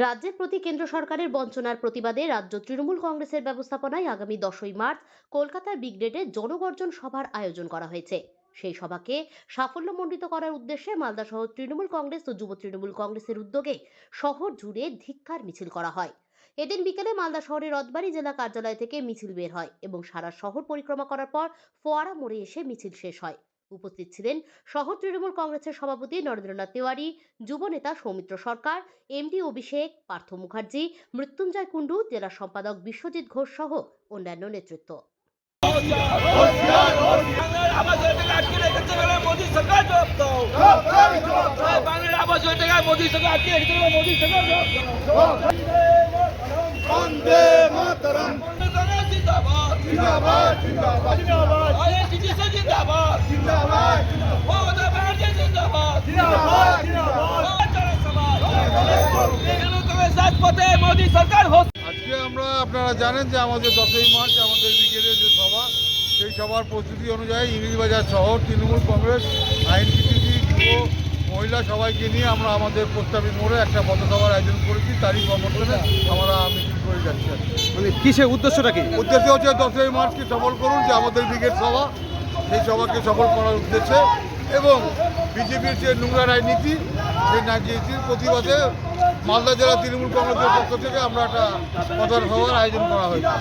রাজ্যের প্রতি কেন্দ্র সরকারের বঞ্চনার প্রতিবাদে রাজ্য তৃণমূল কংগ্রেসের ব্যবস্থাপনায় আগামী 10ই মার্চ কলকাতার ব্রিগেডে জনগর্জন সভার আয়োজন করা হয়েছে। সেই সভাকে সাফল্যমণ্ডিত করার উদ্দেশ্যে মালদা শহর তৃণমূল কংগ্রেস ও যুব তৃণমূল কংগ্রেসের উদ্যোগে শহর জুড়ে ধিক্কার মিছিল করা হয়। এদিন বিকেলে মালদা শহরের রথবাড়ি জেলা কার্যালয় থেকে মিছিল বের হয় এবং সারা শহর পরিক্রমা করার পর ফোয়ারা মোড়ে এসে মিছিল শেষ হয়। উপস্থিত ছিলেন শহর তৃণমূল কংগ্রেসের সভাপতি নরেন্দ্রনাথ তেওয়ারি, যুব নেতা সৌমিত্র সরকার, এমডি অভিষেক, পার্থ মুখার্জি, মৃত্যুঞ্জয় কুণ্ডু, জেলা সম্পাদক বিশ্বজিৎ ঘোষ সহ অন্যান্য নেতৃত্ব। আজকে আমরা আপনারা জানেন যে আমাদের 10ই মার্চ আমাদের ব্রিগেডের যে সভা, সেই সভার প্রস্তুতি অনুযায়ী ইংরেজবাজার শহর তৃণমূল কংগ্রেস, আইনজীবী, যুব, মহিলা সবাইকে নিয়ে আমরা আমাদের প্রস্তাবিত মোড়ে একটা পথসভার আয়োজন করেছি। তারই সমর্থনে আমরা মিছিল করে যাচ্ছি। মানে কিসের উদ্দেশ্যটা কি? উদ্দেশ্য হচ্ছে 10ই মার্চকে সফল করুন, যে আমাদের ব্রিগেড সভা, সেই সভাকে সফল করার উদ্দেশ্যে এবং বিজেপির যে নোংরা রাজনীতি, সেই রাজনীতির প্রতিবাদে মালদা জেলা তৃণমূল কংগ্রেসের পক্ষ থেকে আমরা একটা পথসভার আয়োজন করা হয়েছে।